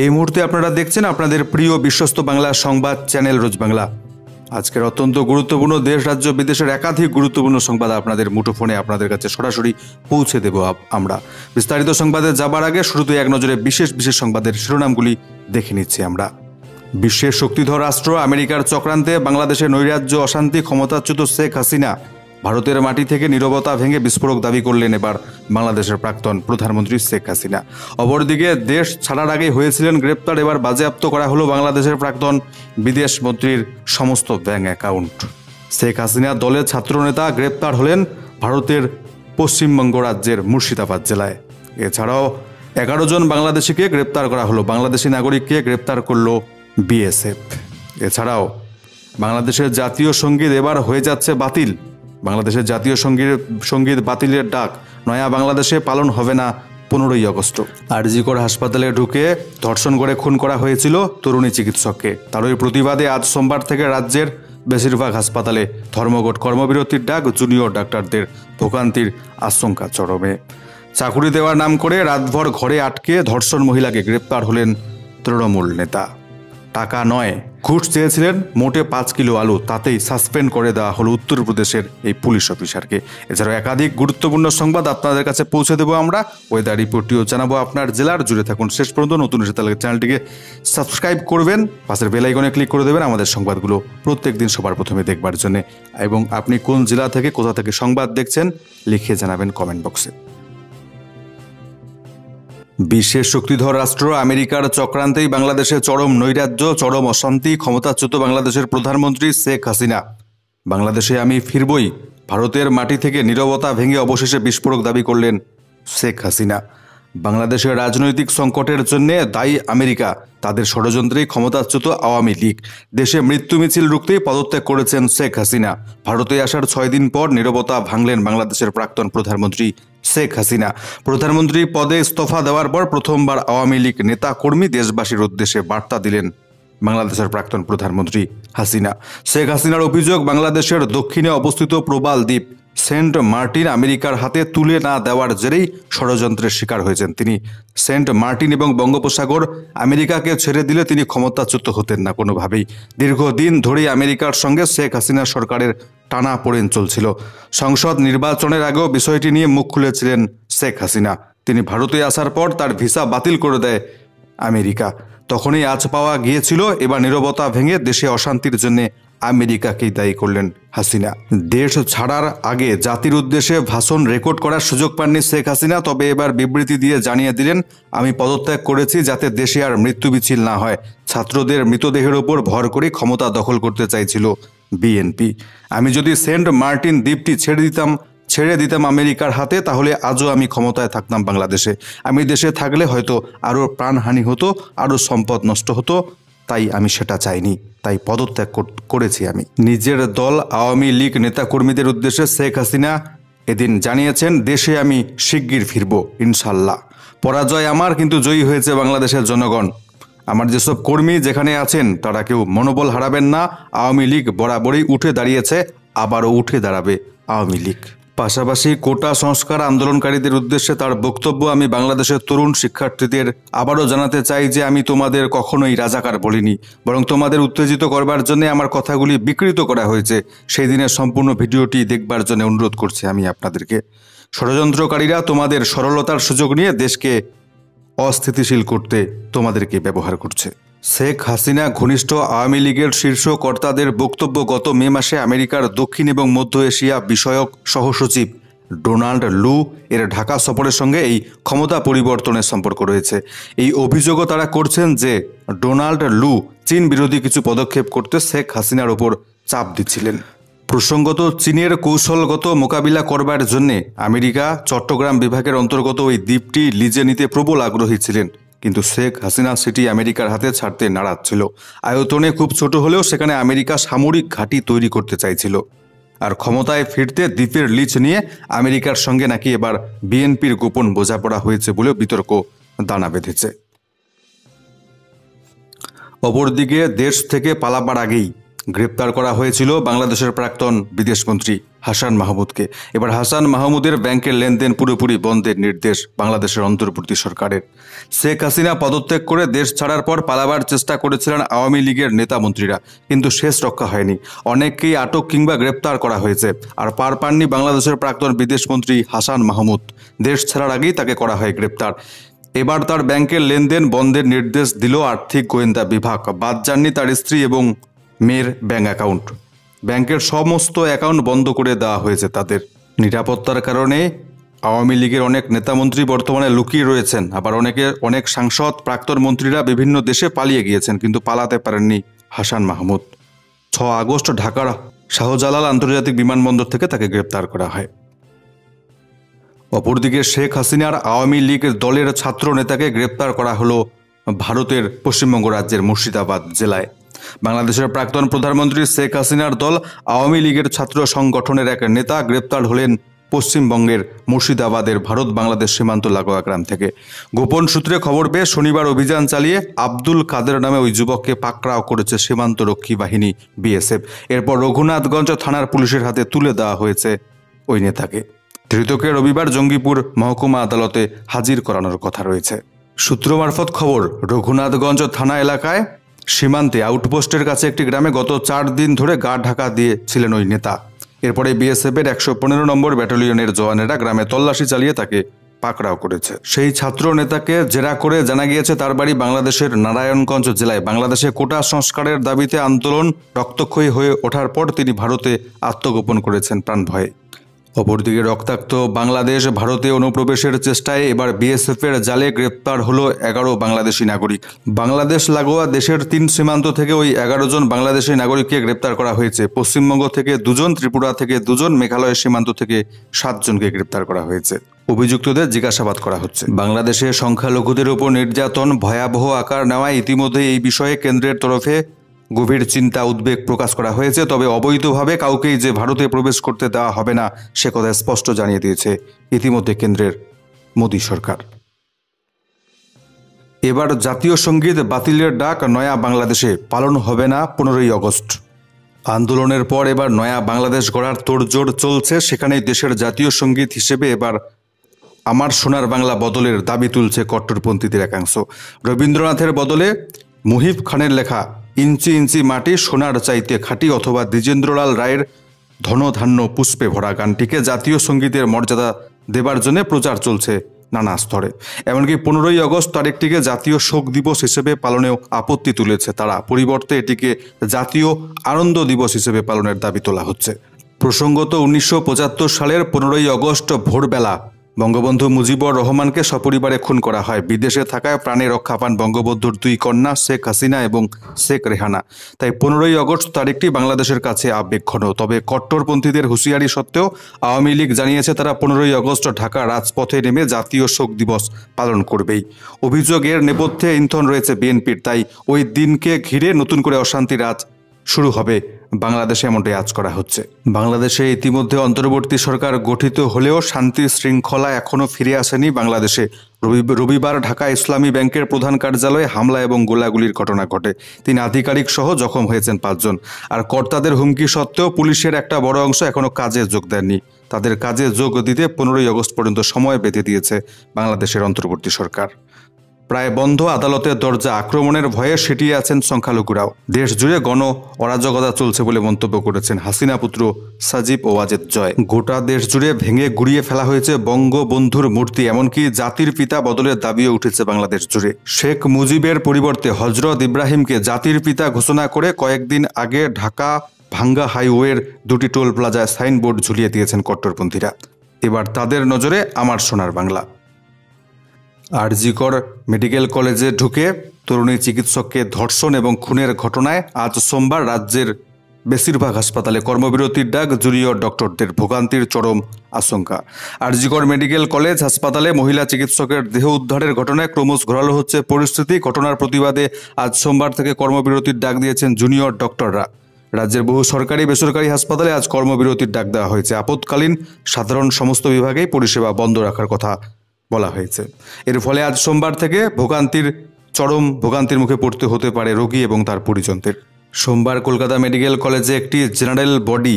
এই মুহূর্তে আপনারা দেখছেন আপনাদের প্রিয় বিশ্বস্ত বাংলা সংবাদ চ্যানেল রোজ বাংলা। আজকের অত্যন্ত গুরুত্বপূর্ণ দেশ রাজ্য বিদেশের একাধিক গুরুত্বপূর্ণ সংবাদ আপনাদের মুঠোফোনে আপনাদের কাছে সরাসরি পৌঁছে দেব আমরা। বিস্তারিত সংবাদে যাবার আগে শুরুতে এক নজরে বিশেষ বিশেষ সংবাদের শিরোনামগুলি দেখে নিচ্ছি আমরা। বিশ্বের শক্তিধর রাষ্ট্র আমেরিকার চক্রান্তে বাংলাদেশের নৈরাজ্য অশান্তি ক্ষমতাচ্যুত শেখ হাসিনা ভারতের মাটি থেকে নীরবতা ভেঙে বিস্ফোরক দাবি করলেন এবার বাংলাদেশের প্রাক্তন প্রধানমন্ত্রী শেখ হাসিনা। অপরদিকে দেশ ছাড়ার আগেই হয়েছিলেন গ্রেপ্তার, এবার বাজেয়াপ্ত করা হলো বাংলাদেশের প্রাক্তন বিদেশ মন্ত্রীর সমস্ত ব্যাংক অ্যাকাউন্ট। শেখ হাসিনা দলের ছাত্রনেতা গ্রেপ্তার হলেন ভারতের পশ্চিমবঙ্গ রাজ্যের মুর্শিদাবাদ জেলায়। এছাড়াও 11 জন বাংলাদেশিকে গ্রেপ্তার করা হলো, বাংলাদেশি নাগরিককে গ্রেপ্তার করলো বিএসএফ। এছাড়াও বাংলাদেশের জাতীয় সঙ্গীত এবার হয়ে যাচ্ছে বাতিল। বাংলাদেশের জাতীয় সঙ্গীত বাতিলের ডাক নয়া বাংলাদেশে পালন হবে না 15ই আগস্ট। আরজি কর হাসপাতালে ঢুকে ধর্ষণ করে খুন করা হয়েছিল তরুণী চিকিৎসককে। তারই প্রতিবাদে আজ সোমবার থেকে রাজ্যের বেশিরভাগ হাসপাতালে ধর্মঘট কর্মবিরতির ডাক, জুনিয়র ডাক্তারদের ভোগান্তির আশঙ্কা চরমে। চাকুরি দেওয়ার নাম করে রাতভর ঘরে আটকে ধর্ষণ মহিলাকে গ্রেপ্তার হলেন তৃণমূল নেতা। টাকা নয়, ঘুষ চেয়েছিলেন মোটে 5 কিলো আলু, তাতেই সাসপেন্ড করে দেওয়া হলো উত্তরপ্রদেশের এই পুলিশ অফিসারকে। এছাড়াও একাধিক গুরুত্বপূর্ণ সংবাদ আপনাদের কাছে পৌঁছে দেবো আমরা। ওয়েদার রিপোর্টটিও জানাবো আপনার জেলার। জুড়ে থাকুন শেষ পর্যন্ত। নতুন এসে তাহলে চ্যানেলটিকে সাবস্ক্রাইব করবেন, পাশের বেল আইকনে ক্লিক করে দেবেন আমাদের সংবাদগুলো প্রত্যেক দিন সবার প্রথমে দেখবার জন্য। এবং আপনি কোন জেলা থেকে কোথা থেকে সংবাদ দেখছেন লিখে জানাবেন কমেন্ট বক্সে। বিশ্বের শক্তিধর রাষ্ট্র আমেরিকার চক্রান্তেই বাংলাদেশের চরম নৈরাজ্য, চরম অশান্তি ক্ষমতাচ্যুত বাংলাদেশের প্রধানমন্ত্রী শেখ হাসিনা। বাংলাদেশে আমি ফিরবই, ভারতের মাটি থেকে নীরবতা ভেঙে অবশেষে বিস্ফোরক দাবি করলেন শেখ হাসিনা। বাংলাদেশের রাজনৈতিক সংকটের জন্য দায়ী আমেরিকা, তাদের ষড়যন্ত্রেই ক্ষমতাচ্যুত আওয়ামী লীগ। দেশে মৃত্যু মিছিল রুখতেই পদত্যাগ করেছেন শেখ হাসিনা। ভারতে আসার 6 দিন পর নীরবতা ভাঙলেন বাংলাদেশের প্রাক্তন প্রধানমন্ত্রী শেখ হাসিনা। প্রধানমন্ত্রী পদে ইস্তফা দেওয়ার পর প্রথমবার আওয়ামী লীগ নেতা কর্মী দেশবাসীর উদ্দেশ্যে বার্তা দিলেন বাংলাদেশের প্রাক্তন প্রধানমন্ত্রী হাসিনা। শেখ হাসিনার অভিযোগ, বাংলাদেশের দক্ষিণে অবস্থিত প্রবাল দ্বীপ সেন্ট মার্টিন আমেরিকার হাতে তুলে না দেওয়ার জেরেই ষড়যন্ত্রের শিকার হয়েছেন তিনি। সেন্ট মার্টিন এবং বঙ্গোপসাগর আমেরিকাকে ছেড়ে দিলে তিনি ক্ষমতাচ্যুত হতেন না কোনোভাবেই। দীর্ঘদিন ধরেই আমেরিকার সঙ্গে শেখ হাসিনা সরকারের টানাপোড়েন চলছিল। সংসদ নির্বাচনের আগেও বিষয়টি নিয়ে মুখ খুলেছিলেন শেখ হাসিনা। তিনি ভারতে আসার পর তার ভিসা বাতিল করে দেয় আমেরিকা। তখনই আজ পাওয়া গিয়েছিল। এবার নীরবতা ভেঙে দেশে অশান্তির জন্য আমেরিকাকেই দায়ী করলেন হাসিনা। দেশ ছাড়ার আগে জাতির উদ্দেশ্যে ভাষণ রেকর্ড করার সুযোগ পাননি শেখ হাসিনা। তবে এবার বিবৃতি দিয়ে জানিয়ে দিলেন, আমি পদত্যাগ করেছি যাতে দেশে আর মৃত্যু মিছিল না হয়। ছাত্রদের মৃতদেহের ওপর ভর করে ক্ষমতা দখল করতে চাইছিল বিএনপি। আমি যদি সেন্ট মার্টিন দ্বীপটি ছেড়ে দিতাম আমেরিকার হাতে, তাহলে আজও আমি ক্ষমতায় থাকতাম বাংলাদেশে। আমি দেশে থাকলে হয়তো আরও প্রাণহানি হতো, আরও সম্পদ নষ্ট হতো। তাই আমি সেটা চাইনি, তাই পদত্যাগ করেছি আমি। নিজের দল আওয়ামী লীগ নেতাকর্মীদের উদ্দেশ্যে শেখ হাসিনা এদিন জানিয়েছেন, দেশে আমি শিগগির ফিরব ইনশাল্লাহ। পরাজয় আমার, কিন্তু জয়ী হয়েছে বাংলাদেশের জনগণ। আমার যেসব কর্মী যেখানে আছেন তারা কেউ মনোবল হারাবেন না। আওয়ামী লীগ বরাবরই উঠে দাঁড়িয়েছে, আবারও উঠে দাঁড়াবে আওয়ামী লীগ। পাশাপাশি কোটা সংস্কার আন্দোলনকারীদের উদ্দেশ্যে তার বক্তব্য, আমি বাংলাদেশের তরুণ শিক্ষার্থীদের আবারও জানাতে চাই যে আমি তোমাদের কখনোই রাজাকার বলিনি, বরং তোমাদের উত্তেজিত করবার জন্য আমার কথাগুলি বিকৃত করা হয়েছে। সেই দিনের সম্পূর্ণ ভিডিওটি দেখবার জন্য অনুরোধ করছি আমি আপনাদেরকে। ষড়যন্ত্রকারীরা তোমাদের সরলতার সুযোগ নিয়ে দেশকে অস্থিতিশীল করতে তোমাদেরকে ব্যবহার করছে। শেখ হাসিনা ঘনিষ্ঠ আওয়ামী লীগের শীর্ষ কর্তাদের বক্তব্য, গত মে মাসে আমেরিকার দক্ষিণ এবং মধ্য এশিয়া বিষয়ক সহসচিব ডোনাল্ড লু এর ঢাকা সফরের সঙ্গে এই ক্ষমতা পরিবর্তনের সম্পর্ক রয়েছে। এই অভিযোগও তারা করছেন যে ডোনাল্ড লু চীন বিরোধী কিছু পদক্ষেপ করতে শেখ হাসিনার ওপর চাপ দিচ্ছিলেন। প্রসঙ্গত, চীনের কৌশলগত মোকাবিলা করবার জন্য আমেরিকা চট্টগ্রাম বিভাগের অন্তর্গত ওই দ্বীপটি লিজে নিতে প্রবল আগ্রহী ছিলেন, কিন্তু শেখ হাসিনা সেটি আমেরিকার হাতে ছাড়তে নারাজ ছিল। আয়তনে খুব ছোট হলেও সেখানে আমেরিকা সামরিক ঘাঁটি তৈরি করতে চাইছিল। আর ক্ষমতায় ফিরতে দ্বীপের লিজ নিয়ে আমেরিকার সঙ্গে নাকি এবার বিএনপির গোপন বোঝাপড়া হয়েছে বলেও বিতর্ক দানা বেঁধেছে। অপরদিকে দেশ থেকে পালাবার আগেই গ্রেপ্তার করা হয়েছিল বাংলাদেশের প্রাক্তন বিদেশমন্ত্রী হাসান মাহমুদকে। এবার হাসান মাহমুদের ব্যাংকের লেনদেন পুরোপুরি বন্ধের নির্দেশ বাংলাদেশের অন্তর্বর্তী সরকারের। শেখ হাসিনা পদত্যাগ করে দেশ ছাড়ার পর পালাবার চেষ্টা করেছিলেন আওয়ামী লীগের নেতা মন্ত্রীরা, কিন্তু শেষ রক্ষা হয়নি। অনেককেই আটক কিংবা গ্রেপ্তার করা হয়েছে, আর পার পাননি বাংলাদেশের প্রাক্তন বিদেশমন্ত্রী হাসান মাহমুদ। দেশ ছাড়ার আগেই তাকে করা হয় গ্রেপ্তার। এবার তার ব্যাংকের লেনদেন বন্ধের নির্দেশ দিল আর্থিক গোয়েন্দা বিভাগ। বাদ যাননি তার স্ত্রী এবং মেয়ের ব্যাংক অ্যাকাউন্ট। ব্যাংকের সমস্ত অ্যাকাউন্ট বন্ধ করে দেওয়া হয়েছে তাদের। নিরাপত্তার কারণে আওয়ামী লীগের অনেক নেতামন্ত্রী বর্তমানে লুকিয়ে রয়েছেন, আবার অনেক সাংসদ প্রাক্তন মন্ত্রীরা বিভিন্ন দেশে পালিয়ে গিয়েছেন, কিন্তু পালাতে পারেননি হাসান মাহমুদ। 6 আগস্ট ঢাকার শাহজালাল আন্তর্জাতিক বিমানবন্দর থেকে তাকে গ্রেপ্তার করা হয়। অপরদিকে শেখ হাসিনার আওয়ামী লীগ দলের ছাত্র নেতাকে গ্রেপ্তার করা হলো ভারতের পশ্চিমবঙ্গ রাজ্যের মুর্শিদাবাদ জেলায়। বাংলাদেশের প্রাক্তন প্রধানমন্ত্রী শেখ হাসিনার দল আওয়ামী লীগের ছাত্র সংগঠনের এক নেতা গ্রেপ্তার হলেন পশ্চিমবঙ্গের মুর্শিদাবাদের ভারত বাংলাদেশ সীমান্ত লাগোয়া গ্রাম থেকে। গোপন সূত্রে খবর পেয়ে শনিবার অভিযান চালিয়ে আব্দুল কাদের নামে ওই যুবককে পাকড়াও করেছে সীমান্তরক্ষী বাহিনী বিএসএফ। এরপর রঘুনাথগঞ্জ থানার পুলিশের হাতে তুলে দেওয়া হয়েছে ওই নেতাকে। ধৃতকে রবিবার জঙ্গিপুর মহকুমা আদালতে হাজির করানোর কথা রয়েছে। সূত্র মারফত খবর, রঘুনাথগঞ্জ থানা এলাকায় সীমান্তে আউটপোস্টের কাছে একটি গ্রামে গত 4 দিন ধরে গা ঢাকা দিয়েছিলেন ওই নেতা। এরপরে বিএসএফের 115 নম্বর ব্যাটালিয়নের জওয়ানেরা গ্রামে তল্লাশি চালিয়ে তাকে পাকড়াও করেছে। সেই ছাত্র নেতাকে জেরা করে জানা গিয়েছে তার বাড়ি বাংলাদেশের নারায়ণগঞ্জ জেলায়। বাংলাদেশে কোটা সংস্কারের দাবিতে আন্দোলন রক্তক্ষয়ী হয়ে ওঠার পর তিনি ভারতে আত্মগোপন করেছেন প্রাণ ভয়ে। অপরদিকে রক্তাক্ত বাংলাদেশ ভারতে অনুপ্রবেশের চেষ্টায় এবার বিএসএফের জালে গ্রেপ্তার হলো 11 বাংলাদেশি নাগরিক। বাংলাদেশ লাগোয়া দেশের 3 সীমান্ত থেকে ওই 11 জন বাংলাদেশি নাগরিককে গ্রেপ্তার করা হয়েছে। পশ্চিমবঙ্গ থেকে 2 জন, ত্রিপুরা থেকে 2 জন, মেঘালয়ের সীমান্ত থেকে 7 জনকে গ্রেপ্তার করা হয়েছে। অভিযুক্তদের জিজ্ঞাসাবাদ করা হচ্ছে। বাংলাদেশে সংখ্যালঘুদের উপর নির্যাতন ভয়াবহ আকার নেওয়ায় ইতিমধ্যে এই বিষয়ে কেন্দ্রের তরফে গভীর চিন্তা উদ্বেগ প্রকাশ করা হয়েছে। তবে অবৈধভাবে কাউকেই যে ভারতে প্রবেশ করতে দেওয়া হবে না সে কথা স্পষ্ট জানিয়ে দিয়েছে ইতিমধ্যে কেন্দ্রের মোদী সরকার। এবার জাতীয় সঙ্গীত বাতিলের ডাক নয়া বাংলাদেশে পালন হবে না 15ই আগস্ট। আন্দোলনের পর এবার নয়া বাংলাদেশ গড়ার তোড়জোড় চলছে। সেখানেই দেশের জাতীয় সঙ্গীত হিসেবে এবার আমার সোনার বাংলা বদলের দাবি তুলছে কট্টরপন্থীদের একাংশ। রবীন্দ্রনাথের বদলে মুহিব খানের লেখা ইঞ্চি ইঞ্চি মাটি সোনার চাইতে খাঁটি অথবা দ্বিজেন্দ্রলাল রায়ের ধনধান্য পুষ্পে ভরা গানটিকে জাতীয় সঙ্গীতের মর্যাদা দেবার জন্য প্রচার চলছে নানা স্তরে। এমনকি 15ই আগস্ট তারিখটিকে জাতীয় শোক দিবস হিসেবে পালনেও আপত্তি তুলেছে তারা। পরিবর্তে এটিকে জাতীয় আনন্দ দিবস হিসেবে পালনের দাবি তোলা হচ্ছে। প্রসঙ্গত 1975 সালের 15ই আগস্ট ভোরবেলা বঙ্গবন্ধু মুজিবুর রহমানকে সপরিবারে খুন করা হয়। বিদেশে থাকায় প্রাণে রক্ষা পান বঙ্গবন্ধুর 2 কন্যা শেখ হাসিনা এবং শেখ রেহানা। তাই 15ই আগস্ট তারিখটি বাংলাদেশের কাছে আবেগঘন। তবে কট্টরপন্থীদের হুঁশিয়ারি সত্ত্বেও আওয়ামী লীগ জানিয়েছে তারা 15ই আগস্ট ঢাকা রাজপথে নেমে জাতীয় শোক দিবস পালন করবেই। অভিযোগের নেপথ্যে ইন্ধন রয়েছে বিএনপির। তাই ওই দিনকে ঘিরে নতুন করে অশান্তি রাজ শুরু হবে বাংলাদেশে, এমনটাই আজ করা হচ্ছে। বাংলাদেশে ইতিমধ্যে অন্তর্বর্তী সরকার গঠিত হলেও শান্তি শৃঙ্খলা এখনও ফিরে আসেনি বাংলাদেশে। রবিবার ঢাকা ইসলামী ব্যাংকের প্রধান কার্যালয়ে হামলা এবং গোলাগুলির ঘটনা ঘটে। 3 আধিকারিক সহ জখম হয়েছেন 5 জন। আর কর্তাদের হুমকি সত্ত্বেও পুলিশের একটা বড় অংশ এখনও কাজে যোগ দেননি। তাদের কাজে যোগ দিতে 15ই আগস্ট পর্যন্ত সময় বেঁধে দিয়েছে বাংলাদেশের অন্তর্বর্তী সরকার। প্রায় বন্ধ আদালতের দরজা, আক্রমণের ভয়ে সিটিয়ে আছেন সংখ্যালঘুরাও। দেশ জুড়ে গণ অরাজকতা চলছে বলে মন্তব্য করেছেন হাসিনা পুত্র সাজিব ওয়াজেদ জয়। গোটা দেশ জুড়ে ভেঙে গুড়িয়ে ফেলা হয়েছে বঙ্গবন্ধুর মূর্তি, এমনকি জাতির পিতা বদলের দাবিও উঠেছে বাংলাদেশ জুড়ে। শেখ মুজিবের পরিবর্তে হজরত ইব্রাহিমকে জাতির পিতা ঘোষণা করে কয়েকদিন আগে ঢাকা ভাঙ্গা হাইওয়ের 2টি টোল প্লাজায় সাইনবোর্ড ঝুলিয়ে দিয়েছেন কট্টরপন্থীরা। এবার তাদের নজরে আমার সোনার বাংলা। আরজিকর মেডিকেল কলেজে ঢুকে তরুণী চিকিৎসককে ধর্ষণ এবং খুনের ঘটনায় আজ সোমবার রাজ্যের বেশিরভাগ হাসপাতালে কর্মবিরতির ডাক। জুনিয়র ডক্টরদের ভোগান্তির চরম আশঙ্কা। আরজিকর মেডিকেল কলেজ হাসপাতালে মহিলা চিকিৎসকের দেহ উদ্ধারের ঘটনায় ক্রমশ ঘোরালো হচ্ছে পরিস্থিতি। ঘটনার প্রতিবাদে আজ সোমবার থেকে কর্মবিরতির ডাক দিয়েছেন জুনিয়র ডক্টররা। রাজ্যের বহু সরকারি বেসরকারি হাসপাতালে আজ কর্মবিরতির ডাক দেওয়া হয়েছে। আপৎকালীন সাধারণ সমস্ত বিভাগেই পরিষেবা বন্ধ রাখার কথা বলা হয়েছে। এর ফলে আজ সোমবার থেকে চরম ভোগান্তির মুখে পড়তে হতে পারে রোগী এবং তার পরিজনদের। সোমবার কলকাতা মেডিকেল কলেজে একটি জেনারেল বডি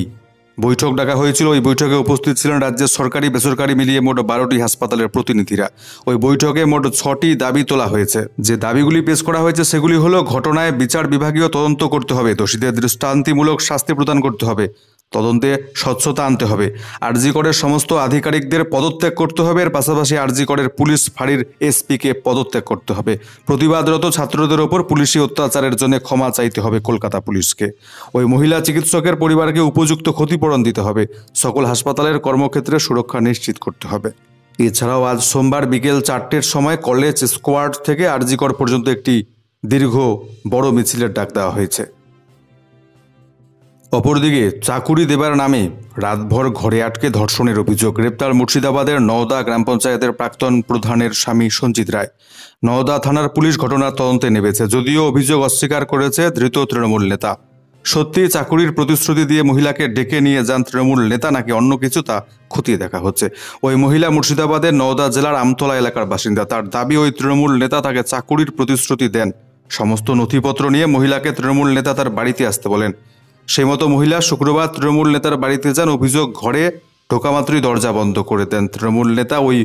বৈঠক ডাকা হয়েছিল। ওই বৈঠকে উপস্থিত ছিলেন রাজ্যের সরকারি বেসরকারি মিলিয়ে মোট 12টি হাসপাতালের প্রতিনিধিরা। ওই বৈঠকে মোট 6টি দাবি তোলা হয়েছে। যে দাবিগুলি পেশ করা হয়েছে সেগুলি হলো, ঘটনায় বিচার বিভাগীয় তদন্ত করতে হবে, দোষীদের দৃষ্টান্তিমূলক শাস্তি প্রদান করতে হবে, তদন্তে স্বচ্ছতা আনতে হবে, আরজি করের সমস্ত আধিকারিকদের পদত্যাগ করতে হবে, এর পাশাপাশি আরজি করের পুলিশ ফাঁড়ির এসপিকে পদত্যাগ করতে হবে, প্রতিবাদরত ছাত্রদের ওপর পুলিশি অত্যাচারের জন্য ক্ষমা চাইতে হবে কলকাতা পুলিশকে, ওই মহিলা চিকিৎসকের পরিবারকে উপযুক্ত ক্ষতিপূরণ দিতে হবে, সকল হাসপাতালের কর্মক্ষেত্রে সুরক্ষা নিশ্চিত করতে হবে। এছাড়াও আজ সোমবার বিকেল 4টের সময় কলেজ স্কোয়াড থেকে আরজি কর পর্যন্ত একটি দীর্ঘ বড় মিছিলের ডাক দেওয়া হয়েছে। অপরদিকে চাকুরি দেবার নামে রাতভর ঘরে আটকে ধর্ষণের অভিযোগ। গ্রেপ্তার মুর্শিদাবাদের নওদা গ্রাম পঞ্চায়েতের প্রাক্তন প্রধানের স্বামী সঞ্জিত রায়। নওদা থানার পুলিশ ঘটনার তদন্তে নেমেছে, যদিও অভিযোগ অস্বীকার করেছে ধৃত তৃণমূল নেতা। সত্যি চাকুরির প্রতিশ্রুতি দিয়ে মহিলাকে ডেকে নিয়ে যান তৃণমূল নেতা নাকি অন্য কিছু, তা খতিয়ে দেখা হচ্ছে। ওই মহিলা মুর্শিদাবাদের নওদা জেলার আমতলা এলাকার বাসিন্দা। তার দাবি, ওই তৃণমূল নেতা তাকে চাকুরির প্রতিশ্রুতি দেন। সমস্ত নথিপত্র নিয়ে মহিলাকে তৃণমূল নেতা তার বাড়িতে আসতে বলেন। সেই মতো মহিলা শুক্রবার তৃণমূল নেতার বাড়িতে যান। অভিযোগ, ঘরে ঢোকামাত্রই দরজা বন্ধ করে দেন তৃণমূল নেতা। ওই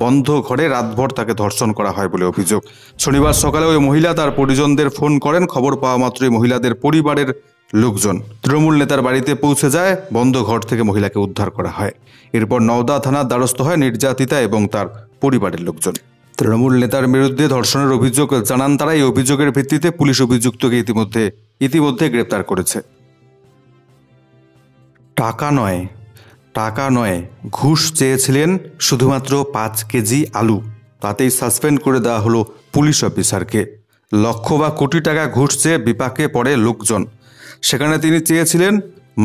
বন্ধ ঘরে রাতভর তাকে ধর্ষণ করা হয় বলে অভিযোগ। শনিবার সকালে ওই মহিলা তার পরিজনদের ফোন করেন। খবর পাওয়া মাত্রই মহিলাদের পরিবারের লোকজন তৃণমূল নেতার বাড়িতে পৌঁছে যায়। বন্ধ ঘর থেকে মহিলাকে উদ্ধার করা হয়। এরপর নওদা থানার দ্বারস্থ হয় নির্যাতিতা এবং তার পরিবারের লোকজন। তৃণমূল নেতার বিরুদ্ধে ধর্ষণের অভিযোগ জানান তারা। এই অভিযোগের ভিত্তিতে পুলিশ অভিযুক্তকে ইতিমধ্যে গ্রেপ্তার করেছে। টাকা নয় ঘুষ চেয়েছিলেন শুধুমাত্র 5 কেজি আলু, তাতেই সাসপেন্ড করে দেওয়া হলো পুলিশ অফিসারকে। লক্ষ বা কোটি টাকা ঘুষ চেয়ে বিপাকে পড়ে লোকজন। সেখানে তিনি চেয়েছিলেন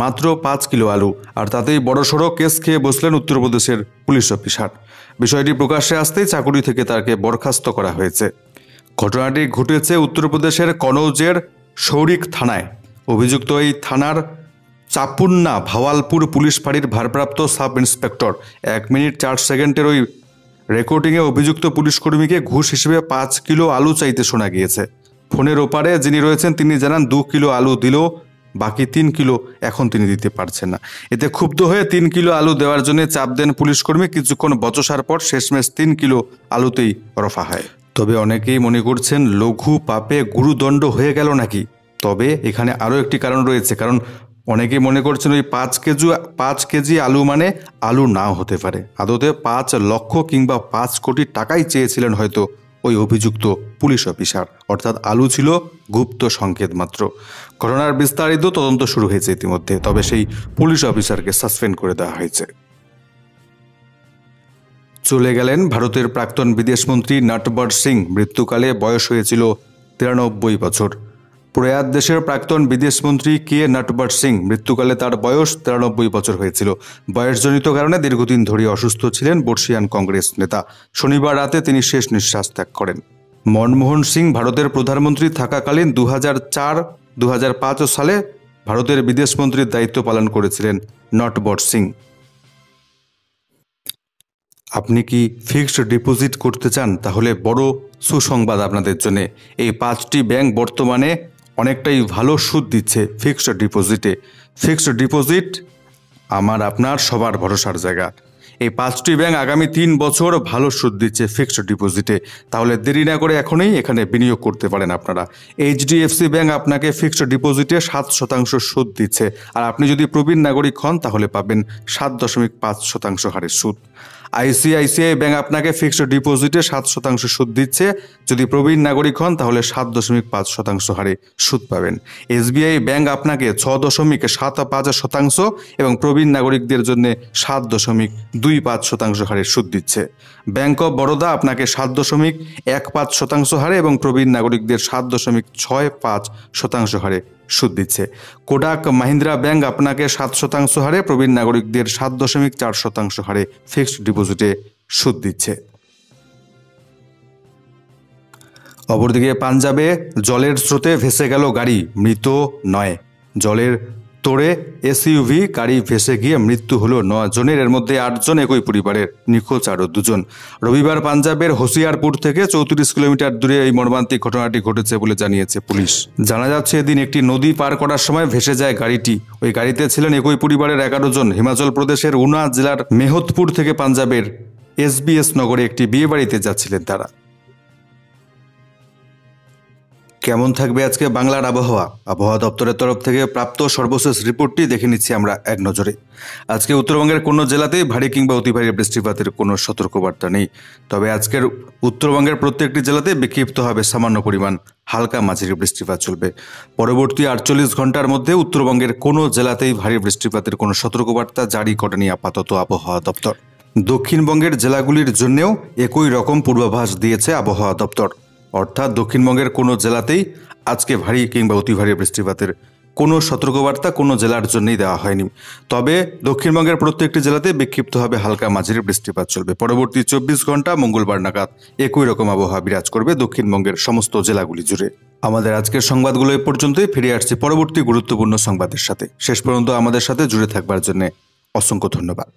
মাত্র 5 কিলো আলু, আর তাতেই বড়সড় কেস খেয়ে বসলেন উত্তরপ্রদেশের পুলিশ অফিসার। বিষয়টি প্রকাশ্যে আসতেই চাকুরি থেকে তাকে বরখাস্ত করা হয়েছে। ঘটনাটি ঘটেছে উত্তরপ্রদেশের কনৌজের শৌরিক থানায়। অভিযুক্ত এই থানার চাপুন্না ভাওয়ালপুর পুলিশ ফাঁড়ির ভারপ্রাপ্ত সাব ইন্সপেক্টর। 1 মিনিট 4 সেকেন্ডের ওই রেকর্ডিংয়ে অভিযুক্ত পুলিশকর্মীকে ঘুষ হিসেবে 5 কিলো আলু চাইতে শোনা গিয়েছে। ফোনের ওপারে যিনি রয়েছেন তিনি জানান 2 কিলো আলু দিলেও বাকি 3 কিলো এখন তিনি দিতে পারছেন না। এতে ক্ষুব্ধ হয়ে 3 কিলো আলু দেওয়ার জন্য চাপ দেন পুলিশকর্মী। কিছুক্ষণ বচসার পর শেষমেশ 3 কিলো আলুতেই রফা হয়। তবে অনেকেই মনে করছেন লঘু পাপে গুরুদণ্ড হয়ে গেল নাকি। তবে এখানে আরও একটি কারণ রয়েছে, কারণ অনেকেই মনে করছেন ওই 5 কেজি আলু মানে আলু নাও হতে পারে। আদতে 5 লক্ষ কিংবা 5 কোটি টাকাই চেয়েছিলেন হয়তো ওই অভিযুক্ত পুলিশ অফিসার, অর্থাৎ আলু ছিল গুপ্ত সংকেত মাত্র। ঘটনার বিস্তারিত তদন্ত শুরু হয়েছে ইতিমধ্যে, তবে সেই পুলিশ অফিসারকে সাসপেন্ড করে দেওয়া হয়েছে। চলে গেলেন ভারতের প্রাক্তন বিদেশমন্ত্রী নটবর সিং। মৃত্যুকালে বয়স হয়েছিল 93 বছর। প্রয়াত দেশের প্রাক্তন বিদেশমন্ত্রী কে নটবর সিং মৃত্যুকালে তার বয়স 93 বছর হয়েছিল। বয়সজনিত কারণে দীর্ঘদিন ধরে অসুস্থ ছিলেন বর্ষিয়ান কংগ্রেস নেতা। শনিবার রাতে তিনি শেষ নিঃশ্বাস ত্যাগ করেন। মনমোহন সিং ভারতের প্রধানমন্ত্রী থাকাকালীন 2004-2005 সালে ভারতের বিদেশমন্ত্রীর দায়িত্ব পালন করেছিলেন নটবর সিং। আপনি কি ফিক্সড ডিপোজিট করতে চান? তাহলে বড় সুসংবাদ আপনাদের জন্য। এই 5টি ব্যাংক বর্তমানে অনেকটাই ভালো সুদ দিচ্ছে ফিক্সড ডিপোজিটে। ফিক্সড ডিপোজিট আপনার সবার ভরসার জায়গা। এই 5টি ব্যাংক আগামী 3 বছর ভালো সুদ দিচ্ছে ফিক্সড ডিপোজিটে। তাহলে দেরি না করে এখনই এখানে বিনিয়োগ করতে পারেন আপনারা। HDFC ব্যাংক আপনাকে ফিক্সড ডিপোজিটে 7% সুদ দিচ্ছে, আর আপনি যদি প্রবীণ নাগরিক হন তাহলে পাবেন 7.5% হারে সুদ। ICICI ব্যাংক আপনাকে ফিক্সড ডিপোজিটে 7% সুদ দিচ্ছে। যদি প্রবীণ নাগরিক হন তাহলে 7.5% হারে সুদ পাবেন। SBI ব্যাংক আপনাকে 6.75% এবং প্রবীণ নাগরিকদের জন্য 7.25% হারে সুদ দিচ্ছে। ব্যাংক অফ বরোদা আপনাকে 7.15% হারে এবং প্রবীণ নাগরিকদের 7.65% হারে সুদ দিচ্ছে। কোটাক মাহিন্দ্রা ব্যাংক আপনাকে 7% হারে, প্রবীণ নাগরিকদের 7.4% হারে ফিক্সড ডিপোজিটে সুদ দিচ্ছে। অপরদিকে পাঞ্জাবে জলের স্রোতে ভেসে গেল গাড়ি, মৃত নয়। জলের তোড়ে এসইউভি গাড়ি ভেসে গিয়ে মৃত্যু হলো 9 জনের, এর মধ্যে 8 জন একই পরিবারের, নিখোঁজ আরও 2 জন। রবিবার পাঞ্জাবের হোসিয়ারপুর থেকে 34 কিলোমিটার দূরে এই মর্মান্তিক ঘটনাটি ঘটেছে বলে জানিয়েছে পুলিশ। জানা যাচ্ছে এদিন একটি নদী পার করার সময় ভেসে যায় গাড়িটি। ওই গাড়িতে ছিলেন একই পরিবারের 11 জন। হিমাচল প্রদেশের উনা জেলার মেহতপুর থেকে পাঞ্জাবের এসবিএস নগরে একটি বিয়ে বাড়িতে যাচ্ছিলেন তারা। কেমন থাকবে আজকে বাংলার আবহাওয়া? আবহাওয়া দপ্তরের তরফ থেকে প্রাপ্ত সর্বশেষ রিপোর্টটি দেখে নিচ্ছি আমরা এক নজরে। আজকে উত্তরবঙ্গের কোনো জেলাতেই ভারী কিংবা অতি ভারী বৃষ্টিপাতের কোনো সতর্কবার্তা নেই। তবে আজকের উত্তরবঙ্গের প্রত্যেকটি জেলাতে বিক্ষিপ্ত হবে সামান্য পরিমাণ হালকা মাঝারি বৃষ্টিপাত চলবে। পরবর্তী 48 ঘন্টার মধ্যে উত্তরবঙ্গের কোনো জেলাতেই ভারী বৃষ্টিপাতের কোনো সতর্কবার্তা জারি করেনি আপাতত আবহাওয়া দপ্তর। দক্ষিণবঙ্গের জেলাগুলির জন্যেও একই রকম পূর্বাভাস দিয়েছে আবহাওয়া দপ্তর। অর্থাৎ দক্ষিণবঙ্গের কোনো জেলাতেই আজকে ভারী কিংবা অতি ভারী বৃষ্টিপাতের কোনো সতর্কবার্তা কোনো জেলার জন্যই দেওয়া হয়নি। তবে দক্ষিণবঙ্গের প্রত্যেকটি জেলাতে বিক্ষিপ্ত হবে হালকা মাঝারি বৃষ্টিপাত চলবে। পরবর্তী 24 ঘন্টা মঙ্গলবার নাগাদ একই রকম আবহাওয়া বিরাজ করবে দক্ষিণবঙ্গের সমস্ত জেলাগুলি জুড়ে। আমাদের আজকের সংবাদগুলো এ পর্যন্তই। ফিরে আসছি পরবর্তী গুরুত্বপূর্ণ সংবাদের সাথে। শেষ পর্যন্ত আমাদের সাথে জুড়ে থাকবার জন্য অসংখ্য ধন্যবাদ।